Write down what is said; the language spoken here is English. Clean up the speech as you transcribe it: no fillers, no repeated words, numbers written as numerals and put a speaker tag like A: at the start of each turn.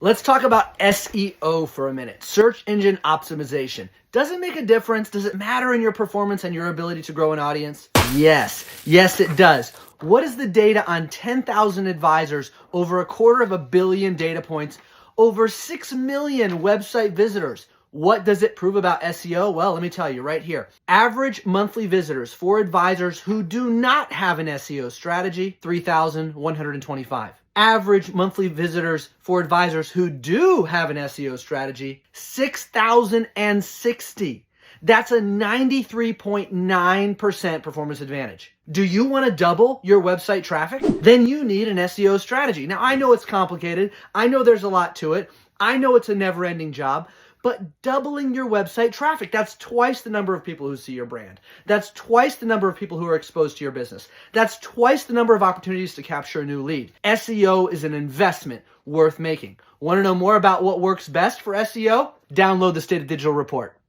A: Let's talk about SEO for a minute. Search engine optimization. Does it make a difference? Does it matter in your performance and your ability to grow an audience? Yes. Yes, it does. What is the data on 10,000 advisors, over 250 million data points, over 6 million website visitors? What does it prove about SEO? Well, let me tell you right here. Average monthly visitors for advisors who do not have an SEO strategy, 3,125. Average monthly visitors for advisors who do have an SEO strategy, 6,060. That's a 93.9% performance advantage. Do you want to double your website traffic? Then you need an SEO strategy. Now, I know it's complicated. I know there's a lot to it. I know it's a never-ending job. But doubling your website traffic, that's twice the number of people who see your brand. That's twice the number of people who are exposed to your business. That's twice the number of opportunities to capture a new lead. SEO is an investment worth making. Want to know more about what works best for SEO? Download the State of Digital Report.